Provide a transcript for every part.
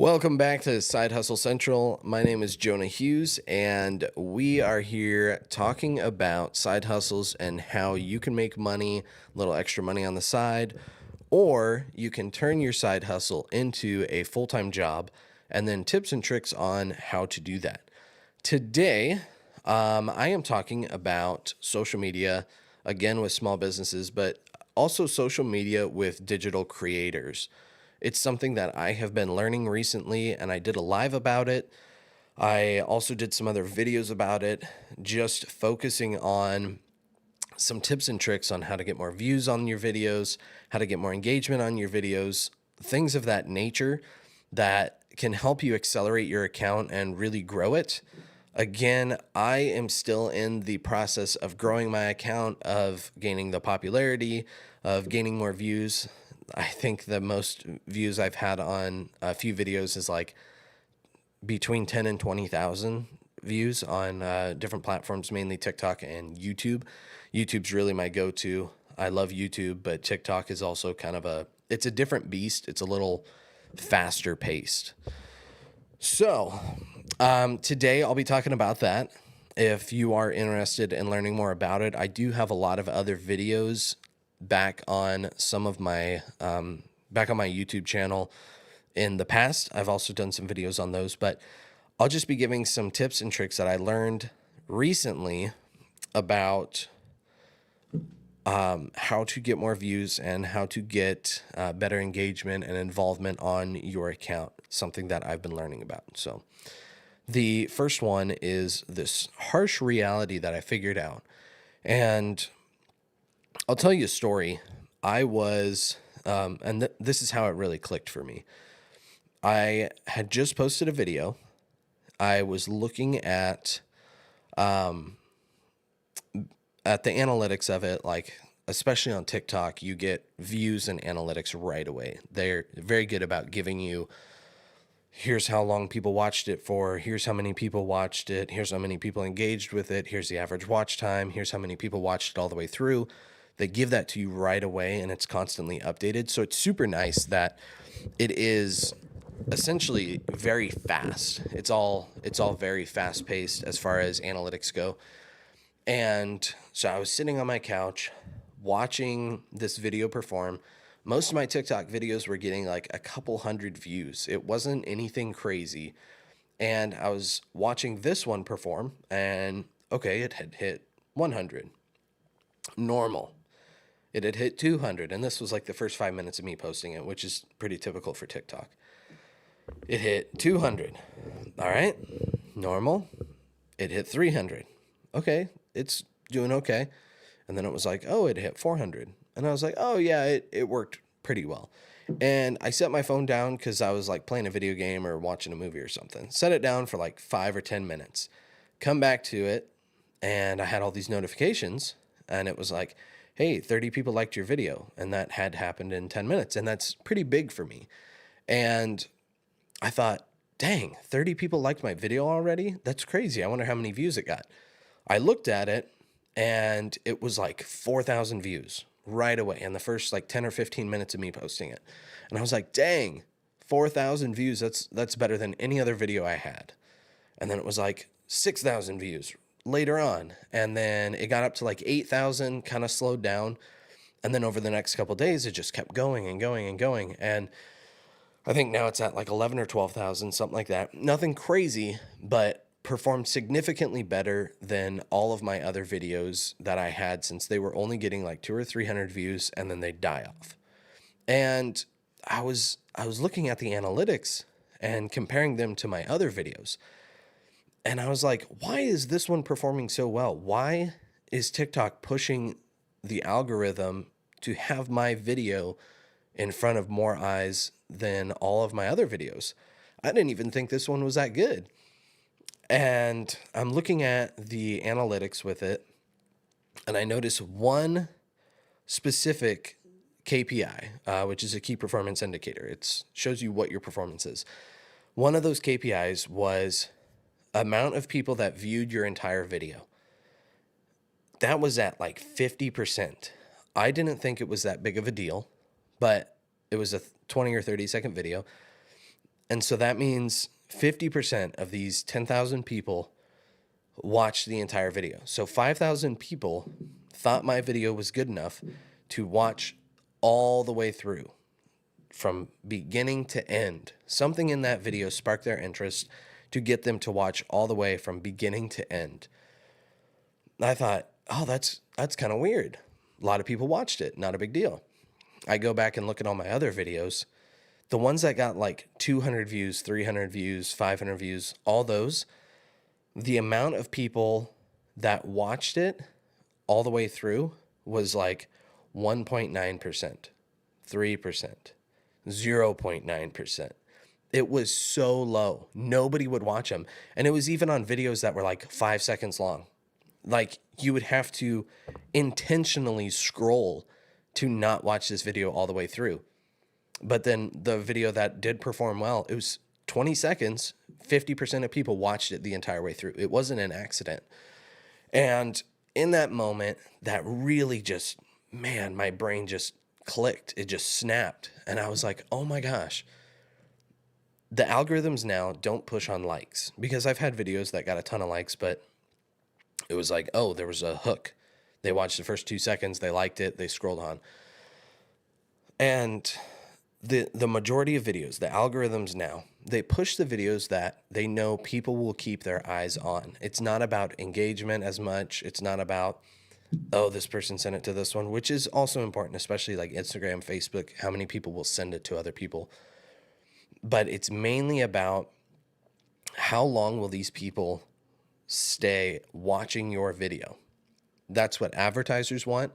Welcome back to Side Hustle Central. My name is Jonah Hughes, and we are here talking about side hustles and how you can make money, a little extra money on the side, or you can turn your side hustle into a full-time job, and then tips and tricks on how to do that. Today, I am talking about social media, again with small businesses, but also social media with digital creators. It's something that I have been learning recently, and I did a live about it. I also did some other videos about it, just focusing on some tips and tricks on how to get more views on your videos, how to get more engagement on your videos, things of that nature that can help you accelerate your account and really grow it. Again, I am still in the process of growing my account, of gaining the popularity, of gaining more views. I think the most views I've had on a few videos is like between 10 and 20,000 views on different platforms, mainly TikTok and YouTube. YouTube's really my go-to. I love YouTube, but TikTok is also it's a different beast. It's a little faster paced. So today I'll be talking about that. If you are interested in learning more about it, I do have a lot of other videos back on my YouTube channel in the past. I've also done some videos on those, but I'll just be giving some tips and tricks that I learned recently about how to get more views and how to get better engagement and involvement on your account, something that I've been learning about. So the first one is this harsh reality that I figured out. And I'll tell you a story. I was, this is how it really clicked for me. I had just posted a video. I was looking at the analytics of it, like especially on TikTok, you get views and analytics right away. They're very good about giving you, here's how long people watched it for, here's how many people watched it, here's how many people engaged with it, here's the average watch time, here's how many people watched it all the way through. They give that to you right away, and it's constantly updated. So it's super nice that it is essentially very fast. It's all very fast paced as far as analytics go. And so I was sitting on my couch watching this video perform. Most of my TikTok videos were getting like a couple hundred views. It wasn't anything crazy. And I was watching this one perform, and okay, it had hit 100. Normal. It had hit 200, and this was like the first 5 minutes of me posting it, which is pretty typical for TikTok. It hit 200. All right. Normal. It hit 300. Okay. It's doing okay. And then it was like, oh, it hit 400. And I was like, oh, yeah, it worked pretty well. And I set my phone down because I was like playing a video game or watching a movie or something. Set it down for like 5 or 10 minutes. Come back to it, and I had all these notifications, and it was like, hey, 30 people liked your video. And that had happened in 10 minutes. And that's pretty big for me. And I thought, dang, 30 people liked my video already? That's crazy. I wonder how many views it got. I looked at it, and it was like 4,000 views right away in the first like 10 or 15 minutes of me posting it. And I was like, dang, 4,000 views. That's better than any other video I had. And then it was like 6,000 views later on. And then it got up to like 8,000, kind of slowed down. And then over the next couple of days, it just kept going and going and going. And I think now it's at like 11 or 12,000, something like that. Nothing crazy, but performed significantly better than all of my other videos that I had, since they were only getting like 200 or 300 views and then they die off. And I was looking at the analytics and comparing them to my other videos. And I was like, why is this one performing so well? Why is TikTok pushing the algorithm to have my video in front of more eyes than all of my other videos? I didn't even think this one was that good. And I'm looking at the analytics with it, and I notice one specific KPI, which is a key performance indicator. It shows you what your performance is. One of those KPIs was amount of people that viewed your entire video. That was at like 50%. I didn't think it was that big of a deal, but it was a 20 or 30 second video. And so that means 50% of these 10,000 people watched the entire video. So 5,000 people thought my video was good enough to watch all the way through from beginning to end. Something in that video sparked their interest to get them to watch all the way from beginning to end. I thought, oh, that's kind of weird. A lot of people watched it. Not a big deal. I go back and look at all my other videos. The ones that got like 200 views, 300 views, 500 views, all those, the amount of people that watched it all the way through was like 1.9%, 3%, 0.9%. It was so low. Nobody would watch them. And it was even on videos that were like 5 seconds long. Like you would have to intentionally scroll to not watch this video all the way through. But then the video that did perform well, it was 20 seconds, 50% of people watched it the entire way through. It wasn't an accident. And in that moment, that really just, man, my brain just clicked. It just snapped. And I was like, oh my gosh. The algorithms now don't push on likes, because I've had videos that got a ton of likes, but it was like, oh, there was a hook. They watched the first 2 seconds, they liked it, they scrolled on. And the majority of videos, the algorithms now, they push the videos that they know people will keep their eyes on. It's not about engagement as much. It's not about, oh, this person sent it to this one, which is also important, especially like Instagram, Facebook, how many people will send it to other people. But it's mainly about how long will these people stay watching your video. That's what advertisers want.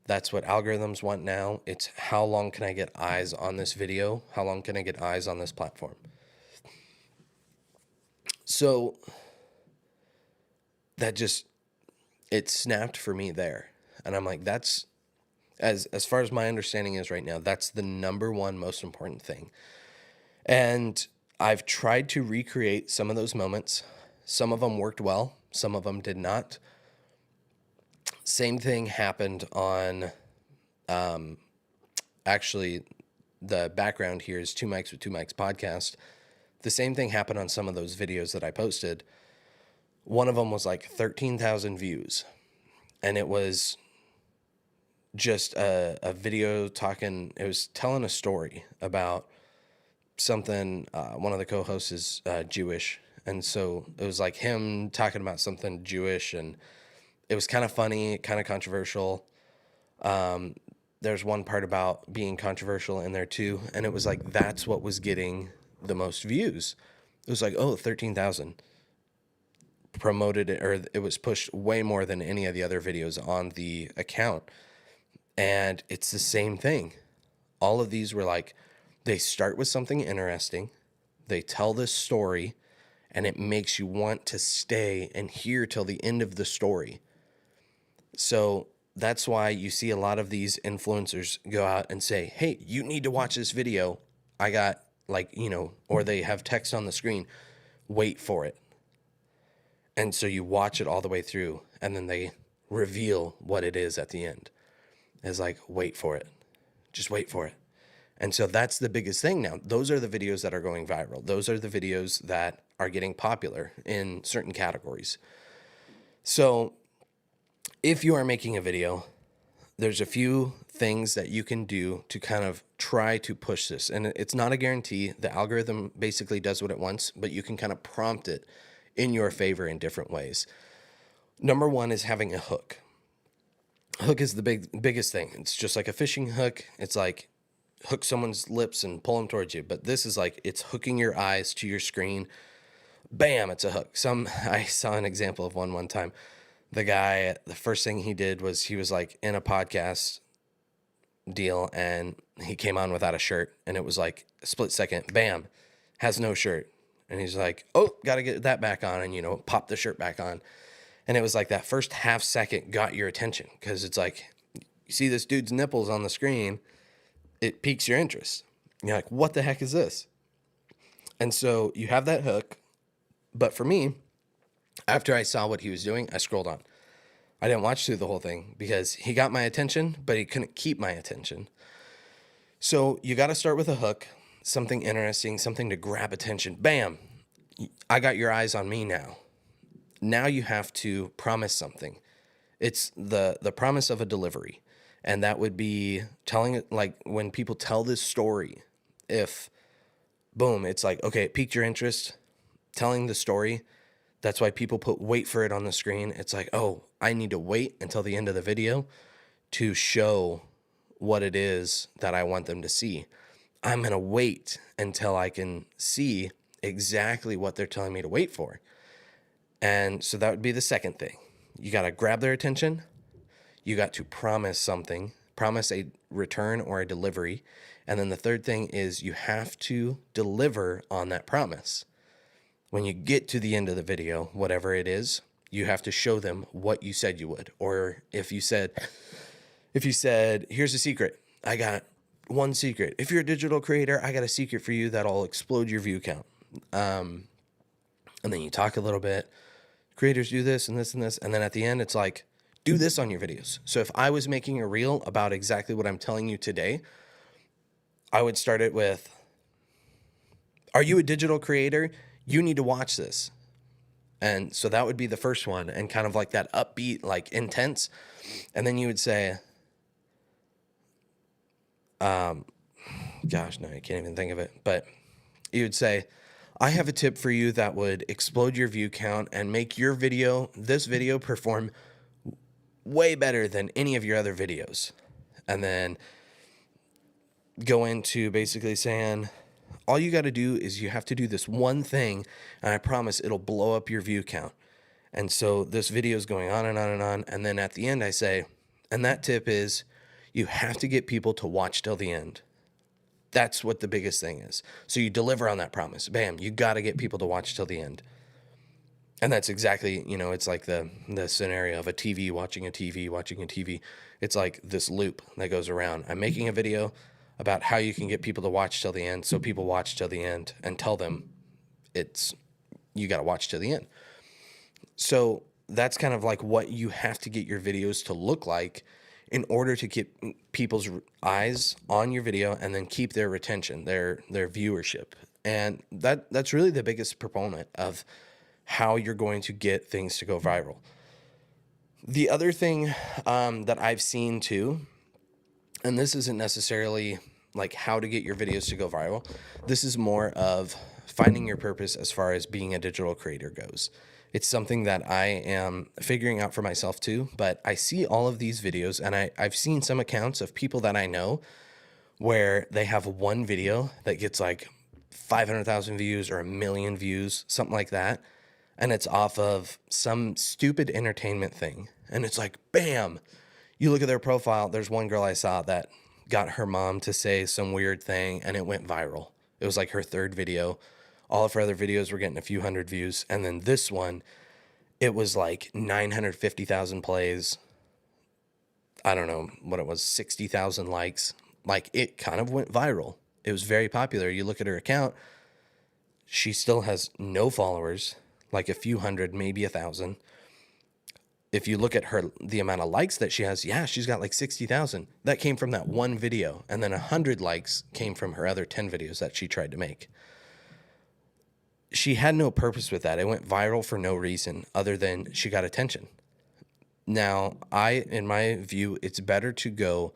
That's what algorithms want now. It's how long can I get eyes on this video? How long can I get eyes on this platform? So that just, it snapped for me there. And I'm like, that's, as far as my understanding is right now, that's the number one most important thing. And I've tried to recreate some of those moments. Some of them worked well. Some of them did not. Same thing happened on, actually, the background here is Two Mics with Two Mics podcast. The same thing happened on some of those videos that I posted. One of them was like 13,000 views. And it was just a video talking, it was telling a story about something. One of the co-hosts is Jewish. And so it was like him talking about something Jewish, and it was kind of funny, kind of controversial. There's one part about being controversial in there too. And it was like, that's what was getting the most views. It was like, oh, 13,000 promoted it, or it was pushed way more than any of the other videos on the account. And it's the same thing. All of these were like, they start with something interesting. They tell this story, and it makes you want to stay and hear till the end of the story. So that's why you see a lot of these influencers go out and say, hey, you need to watch this video. I got or they have text on the screen, wait for it. And so you watch it all the way through, and then they reveal what it is at the end. It's like, wait for it. Just wait for it. And so that's the biggest thing now. Those are the videos that are going viral. Those are the videos that are getting popular in certain categories. So if you are making a video, there's a few things that you can do to kind of try to push this. And it's not a guarantee. The algorithm basically does what it wants, but you can kind of prompt it in your favor in different ways. Number one is having a hook. Hook is the biggest thing. It's just like a fishing hook. It's like hook someone's lips and pull them towards you. But this is like, it's hooking your eyes to your screen. Bam, it's a hook. I saw an example of one time. The guy, the first thing he did was he was like in a podcast deal, and he came on without a shirt, and it was like a split second, bam, has no shirt. And he's like, oh, got to get that back on, and, pop the shirt back on. And it was like that first half second got your attention, because it's like, you see this dude's nipples on the screen, it piques your interest. You're like, what the heck is this? And so you have that hook. But for me, after I saw what he was doing, I scrolled on. I didn't watch through the whole thing because he got my attention, but he couldn't keep my attention. So you got to start with a hook. something interesting, something to grab attention. Bam, I got your eyes on me now. Now you have to promise something. It's the promise of a delivery. And that would be telling it, like when people tell this story, if boom, it's like, okay, it piqued your interest, telling the story. That's why people put wait for it on the screen. It's like, oh, I need to wait until the end of the video to show what it is that I want them to see. I'm going to wait until I can see exactly what they're telling me to wait for. And so that would be the second thing. You got to grab their attention. You got to promise something, promise a return or a delivery. And then the third thing is you have to deliver on that promise. When you get to the end of the video, whatever it is, you have to show them what you said you would. Or if you said, here's a secret, I got one secret. If you're a digital creator, I got a secret for you that'll explode your view count. And then you talk a little bit. Creators do this and this and this. And then at the end, it's like, do this on your videos. So if I was making a reel about exactly what I'm telling you today, I would start it with, are you a digital creator? You need to watch this. And so that would be the first one, and kind of like that upbeat, like intense. And then you would say, gosh, no, I can't even think of it. But you would say, I have a tip for you that would explode your view count and make this video perform way better than any of your other videos. And then go into basically saying, all you got to do is you have to do this one thing, and I promise it'll blow up your view count. And so this video is going on and on and on. And then at the end I say, and that tip is you have to get people to watch till the end. That's what the biggest thing is. So you deliver on that promise. Bam, you got to get people to watch till the end. And that's exactly, it's like the scenario of a TV watching a TV watching a TV. It's like this loop that goes around. I'm making a video about how you can get people to watch till the end. So people watch till the end and tell them you got to watch till the end. So that's kind of like what you have to get your videos to look like in order to keep people's eyes on your video and then keep their retention, their viewership. And that's really the biggest proponent of how you're going to get things to go viral. The other thing that I've seen too, and this isn't necessarily like how to get your videos to go viral. This is more of finding your purpose as far as being a digital creator goes. It's something that I am figuring out for myself too, but I see all of these videos, and I've seen some accounts of people that I know where they have one video that gets like 500,000 views or 1 million views, something like that. And it's off of some stupid entertainment thing. And it's like, bam, you look at their profile. There's one girl I saw that got her mom to say some weird thing, and it went viral. It was like her third video. All of her other videos were getting a few hundred views. And then this one, it was like 950,000 plays. I don't know what it was, 60,000 likes. Like, it kind of went viral. It was very popular. You look at her account, she still has no followers, like a few hundred, maybe 1,000. If you look at the amount of likes that she has, yeah, she's got like 60,000. That came from that one video. And then 100 likes came from her other 10 videos that she tried to make. She had no purpose with that. It went viral for no reason other than she got attention. Now, in my view, it's better to go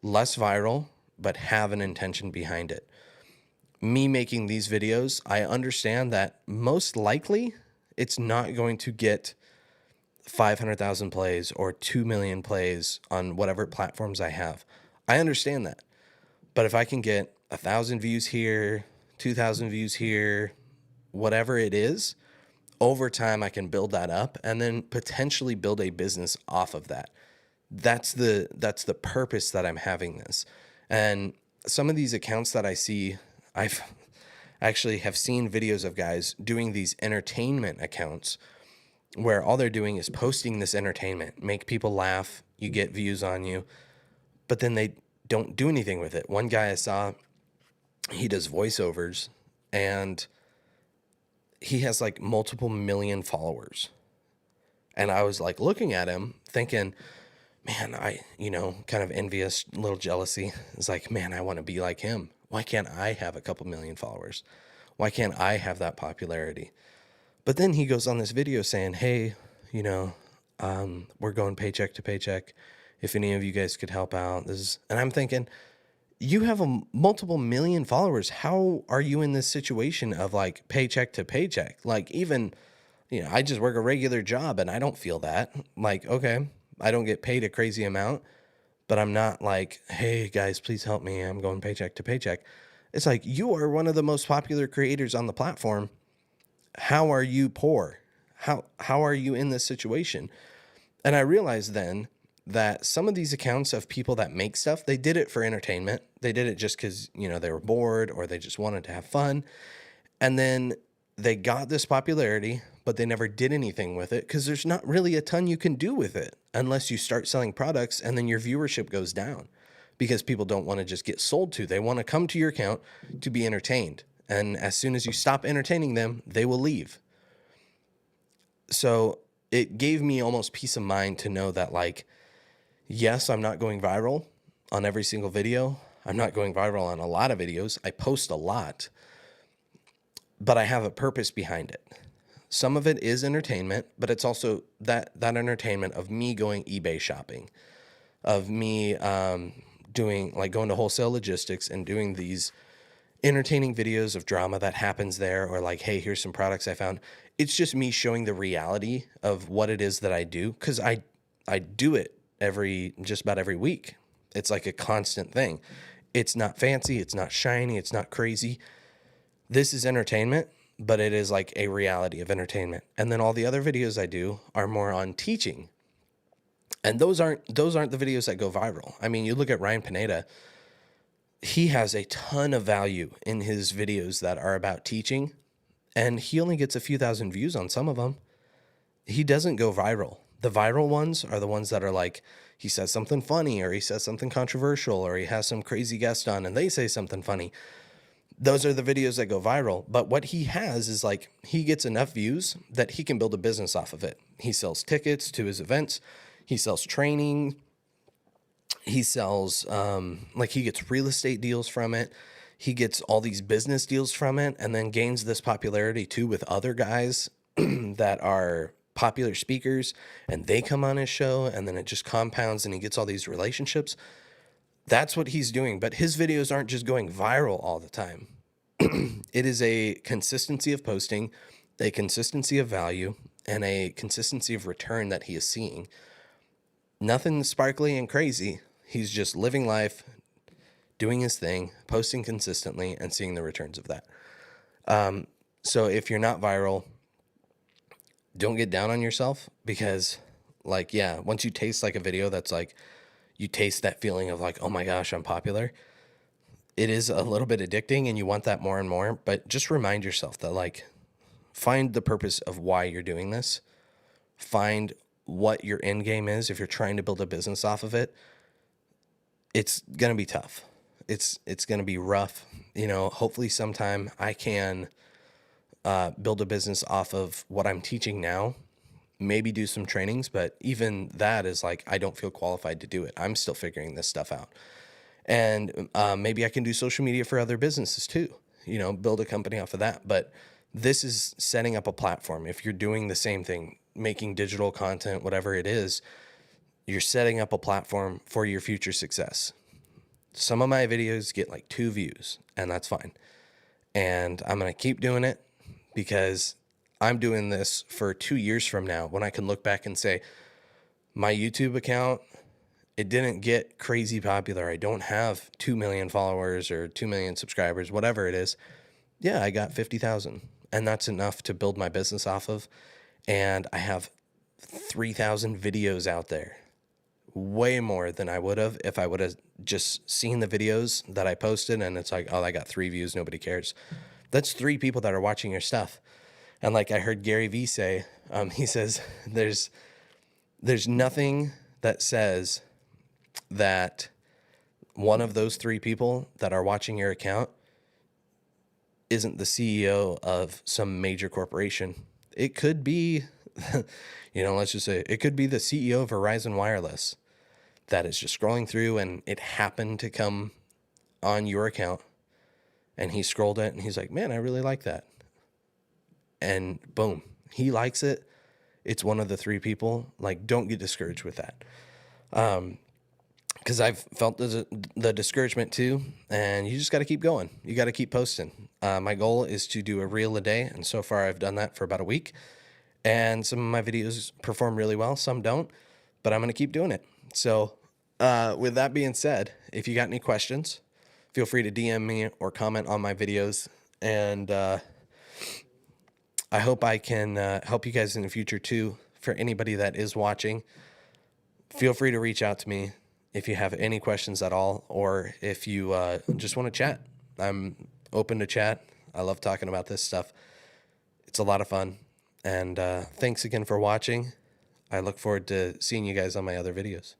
less viral, but have an intention behind it. Me making these videos, I understand that most likely it's not going to get 500,000 plays or 2 million plays on whatever platforms I have. I understand that. But if I can get 1,000 views here, 2,000 views here, whatever it is, over time I can build that up and then potentially build a business off of that. That's the purpose that I'm having this. And some of these accounts that I see, I've actually have seen videos of guys doing these entertainment accounts where all they're doing is posting this entertainment, make people laugh, you get views on you, but then they don't do anything with it. One guy I saw, he does voiceovers, and he has like multiple million followers. And I was like looking at him thinking, man, kind of envious, little jealousy. It's like, man, I want to be like him. Why can't I have a couple million followers? Why can't I have that popularity? But then he goes on this video saying, hey, you know, we're going paycheck to paycheck. If any of you guys could help out, and I'm thinking, you have a multiple million followers. How are you in this situation of like paycheck to paycheck? Like, even, you know, I just work a regular job and I don't feel that. Like, okay, I don't get paid a crazy amount, but I'm not like, hey guys, please help me. I'm going paycheck to paycheck. It's like, you are one of the most popular creators on the platform. How are you poor? How are you in this situation? And I realized then that some of these accounts of people that make stuff, they did it for entertainment. They did it just because, you know, they were bored or they just wanted to have fun. And then they got this popularity, but they never did anything with it because there's not really a ton you can do with it unless you start selling products, and then your viewership goes down because people don't want to just get sold to. They want to come to your account to be entertained. And as soon as you stop entertaining them, they will leave. So it gave me almost peace of mind to know that, like, yes, I'm not going viral on every single video. I'm not going viral on a lot of videos. I post a lot, but I have a purpose behind it. Some of it is entertainment, but it's also that entertainment of me going eBay shopping, of me going to wholesale logistics and doing these entertaining videos of drama that happens there, or like, hey, here's some products I found. It's just me showing the reality of what it is that I do, because I do it just about every week. It's like a constant thing. It's not fancy, it's not shiny, it's not crazy. This is entertainment, but it is like a reality of entertainment. And then all the other videos I do are more on teaching. And those aren't the videos that go viral. I mean, you look at Ryan Pineda, he has a ton of value in his videos that are about teaching, and he only gets a few thousand views on some of them. He doesn't go viral. The viral ones are the ones that are like, he says something funny, or he says something controversial, or he has some crazy guest on and they say something funny. Those are the videos that go viral. But what he has is like, he gets enough views that he can build a business off of it. He sells tickets to his events. He sells training. He sells, he gets real estate deals from it. He gets all these business deals from it, and then gains this popularity too with other guys that are popular speakers, and they come on his show, and then it just compounds and he gets all these relationships. That's what he's doing. But his videos aren't just going viral all the time. It is a consistency of posting, a consistency of value, and a consistency of return that he is seeing. Nothing sparkly and crazy. He's just living life, doing his thing, posting consistently, and seeing the returns of that. So if you're not viral, don't get down on yourself, because once you taste like a video that's like, you taste that feeling of like, oh my gosh, I'm popular. It is a little bit addicting and you want that more and more, but just remind yourself that, like, find the purpose of why you're doing this. Find what your end game is. If you're trying to build a business off of it, it's going to be tough. It's going to be rough. You know, hopefully sometime I can build a business off of what I'm teaching now, maybe do some trainings, but even that is like, I don't feel qualified to do it. I'm still figuring this stuff out. And maybe I can do social media for other businesses too, you know, build a company off of that. But this is setting up a platform. If you're doing the same thing, making digital content, whatever it is, you're setting up a platform for your future success. Some of my videos get like 2 views, and that's fine. And I'm going to keep doing it, because I'm doing this for 2 years from now, when I can look back and say, my YouTube account, it didn't get crazy popular. I don't have 2 million followers or 2 million subscribers, whatever it is. Yeah, I got 50,000, and that's enough to build my business off of. And I have 3,000 videos out there, way more than I would have if I would have just seen the videos that I posted and it's like, oh, I got 3 views, nobody cares. That's 3 people that are watching your stuff. And like I heard Gary Vee say, he says, there's nothing that says that one of those 3 people that are watching your account isn't the CEO of some major corporation. It could be, let's just say it could be the CEO of Verizon Wireless that is just scrolling through and it happened to come on your account. And he scrolled it and he's like, man, I really like that. And boom, he likes it. It's one of the 3 people. Like, don't get discouraged with that. Because I've felt the discouragement too, and you just got to keep going. You got to keep posting. My goal is to do a reel a day, and so far I've done that for about a week. And some of my videos perform really well, some don't, but I'm going to keep doing it. So with that being said, if you got any questions, feel free to DM me or comment on my videos. And I hope I can help you guys in the future too. For anybody that is watching, feel free to reach out to me if you have any questions at all, or if you just want to chat. I'm open to chat. I love talking about this stuff. It's a lot of fun. And thanks again for watching. I look forward to seeing you guys on my other videos.